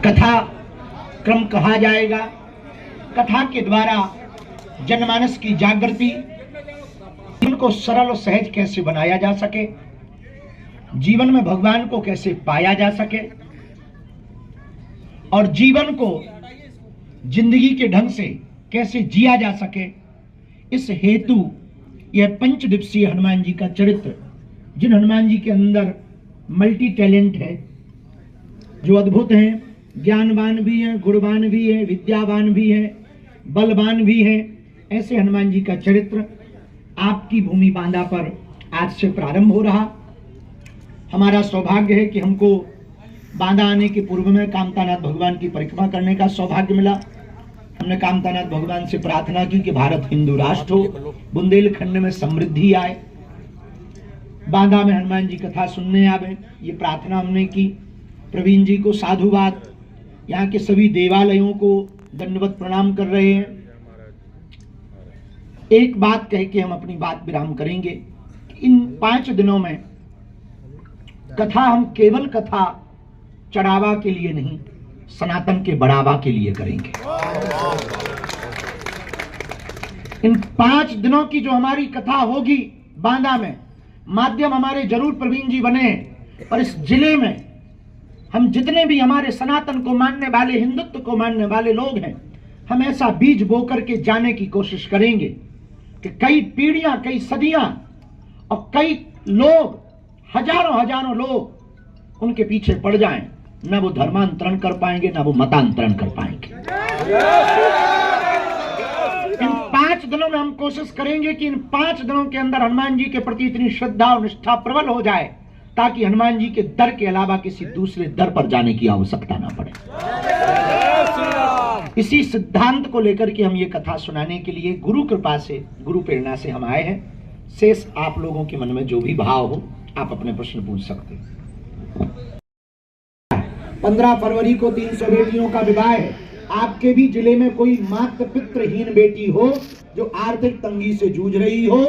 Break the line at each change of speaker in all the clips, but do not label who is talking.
कथा क्रम कहा जाएगा। कथा के द्वारा जनमानस की जागृति, इनको सरल और सहज कैसे बनाया जा सके, जीवन में भगवान को कैसे पाया जा सके और जीवन को जिंदगी के ढंग से कैसे जिया जा सके, इस हेतु यह 5 दिवसीय हनुमान जी का चरित्र, जिन हनुमान जी के अंदर मल्टी टैलेंट है, जो अद्भुत हैं, ज्ञानवान भी हैं, गुणवान भी हैं, विद्यावान भी हैं, बलवान भी हैं, ऐसे हनुमान जी का चरित्र आपकी भूमि बांदा पर आज से प्रारंभ हो रहा। हमारा सौभाग्य है कि हमको बांदा आने के पूर्व में कामतानाथ भगवान की परिक्रमा करने का सौभाग्य मिला। हमने कामतानाथ भगवान से प्रार्थना की कि भारत हिंदू राष्ट्र हो, बुंदेलखंड में समृद्धि आए, बांदा में हनुमान जी कथा सुनने आवे, ये प्रार्थना हमने की। प्रवीण जी को साधुवाद, यहाँ के सभी देवालयों को दंडवत प्रणाम कर रहे हैं। एक बात कह के हम अपनी बात विराम करेंगे। इन 5 दिनों में कथा हम केवल कथा चढ़ावा के लिए नहीं, सनातन के बढ़ावा के लिए करेंगे। इन 5 दिनों की जो हमारी कथा होगी बांदा में, माध्यम हमारे जरूर प्रवीण जी बने हैं, और इस जिले में हम जितने भी हमारे सनातन को मानने वाले, हिंदुत्व को मानने वाले लोग हैं, हम ऐसा बीज बो करके जाने की कोशिश करेंगे कि कई पीढ़ियां, कई सदियां और कई लोग, हजारों लोग उनके पीछे पड़ जाएं, ना वो धर्मांतरण कर पाएंगे, ना वो मतांतरण कर पाएंगे। इन 5 दिनों में हम कोशिश करेंगे कि इन 5 दिनों के अंदर हनुमान जी के प्रति इतनी श्रद्धा और निष्ठा प्रबल हो जाए ताकि हनुमान जी के दर के अलावा किसी दूसरे दर पर जाने की आवश्यकता ना पड़े। इसी सिद्धांत को लेकर के हम ये कथा सुनाने के लिए गुरु कृपा से, गुरु प्रेरणा से हम आए हैं। शेष आप लोगों के मन में जो भी भाव हो, आप अपने प्रश्न पूछ सकते हैं। 15 फरवरी को 300 बेटियों का विवाह है। आपके भी जिले में कोई मातृ पितृहीन बेटी हो जो आर्थिक तंगी से जूझ रही हो,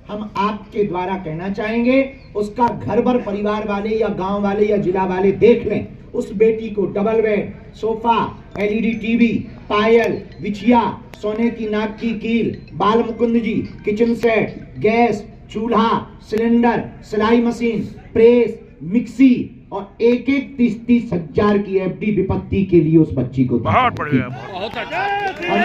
हम आपके द्वारा कहना चाहेंगे उसका घर भर परिवार वाले या गांव वाले या जिला वाले देख लें। उस बेटी को double bed, sofa, LED TV, पायल, बिछिया, सोने की नाक की कील, Bal Mukund ji, kitchen set, gas, चूल्हा, सिलेंडर, सिलाई मशीन, प्रेस, मिक्सी और एक 30 हजार की एफडी विपत्ति के लिए उस बच्ची को बहुत बढ़िया, बहुत अच्छा। और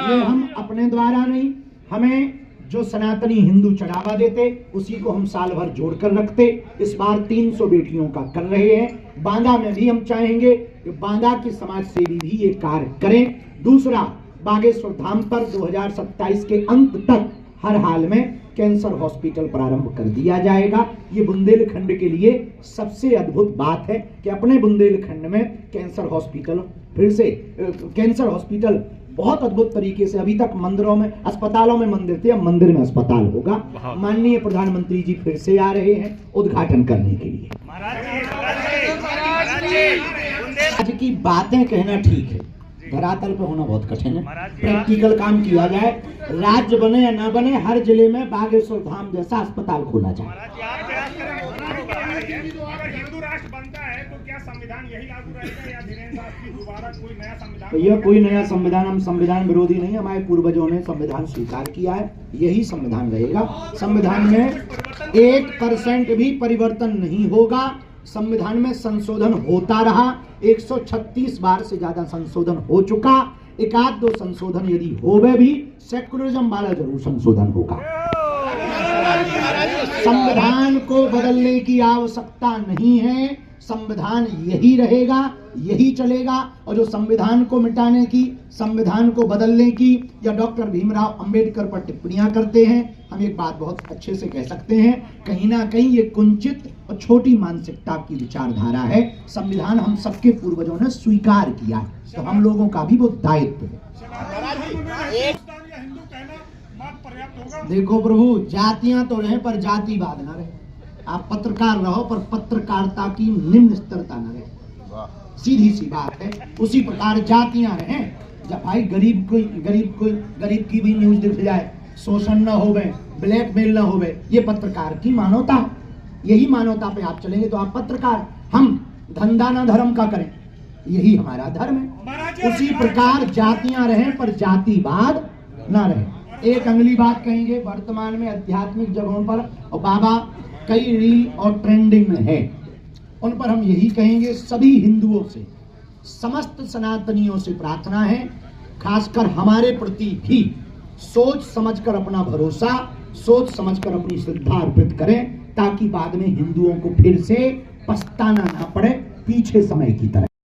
ये हम अपने द्वारा नहीं, हमें जो सनातनी हिंदू चढ़ावा देते उसी को हम साल भर जोड़कर रखते। इस बार 300 बेटियों का कर रहे हैं। बांदा में भी हम चाहेंगे कि बांदा के समाज सेवी भी ये कार्य करें। दूसरा, बागेश्वर धाम पर 2027 के अंत तक हर हाल में कैंसर हॉस्पिटल प्रारंभ कर दिया जाएगा। ये बुंदेलखंड के लिए सबसे अद्भुत बात है कि अपने बुंदेलखंड में कैंसर हॉस्पिटल फिर से, कैंसर हॉस्पिटल बहुत अद्भुत तरीके से, अभी तक मंदिरों में, अस्पतालों में मंदिर थे, अब मंदिर में अस्पताल होगा। माननीय प्रधानमंत्री जी फिर से आ रहे हैं उद्घाटन करने के लिए। आज की बातें कहना ठीक है, धरातल पे होना बहुत कठिन है। प्रैक्टिकल काम किया जाए, राज्य बने या ना बने, हर जिले में बागेश्वर धाम जैसा अस्पताल खोला जाए।
हिंदू राष्ट्र बनता है तो क्या संविधान यही लागू रहेगा या धीरेन्द्र साहब की दोबारा कोई नया संविधान?
तो यह कोई नया संविधान, हम संविधान विरोधी नहीं, हमारे पूर्वजों ने संविधान स्वीकार किया है, यही संविधान रहेगा। संविधान में 1% भी परिवर्तन नहीं होगा। संविधान में संशोधन होता रहा, 136 बार से ज्यादा संशोधन हो चुका। 1-2 संशोधन यदि होवे भी, सेकुलरिज्म वाला जरूर संशोधन होगा। संविधान को बदलने की आवश्यकता नहीं है, संविधान यही रहेगा, यही चलेगा। और जो संविधान को मिटाने की, संविधान को बदलने की या डॉक्टर भीमराव अंबेडकर पर टिप्पणियां करते हैं, हम एक बात बहुत अच्छे से कह सकते हैं, कहीं ना कहीं ये कुंचित और छोटी मानसिकता की विचारधारा है। संविधान हम सबके पूर्वजों ने स्वीकार किया, तो हम लोगों का भी वो दायित्व है। देखो प्रभु, जातियां तो रहे पर जातिवाद ना रहे। आप पत्रकार रहो पर पत्रकारिता की निम्न स्तरता न रहे, सीधी सी बात है। उसी प्रकार जातियां रहे, जब भाई गरीब की भी न्यूज दिख जाए, शोषण न होवे, ब्लैकमेल न होवे, ये पत्रकार की मानवता है। यही मानवता पे आप चलेंगे तो आप पत्रकार। हम धंधा ना धर्म का करें, यही हमारा धर्म है। उसी प्रकार जातियां रहें पर जातिवाद ना रहे। एक अगली बात कहेंगे, वर्तमान में आध्यात्मिक जगहों पर और बाबा कई रील और ट्रेंडिंग में है, उन पर हम यही कहेंगे, सभी हिंदुओं से, समस्त सनातनियों से प्रार्थना है, खासकर हमारे प्रति भी सोच समझकर अपना भरोसा, सोच समझकर अपनी श्रद्धा अर्पित करें, ताकि बाद में हिंदुओं को फिर से पछताना ना पड़े पीछे समय की तरह।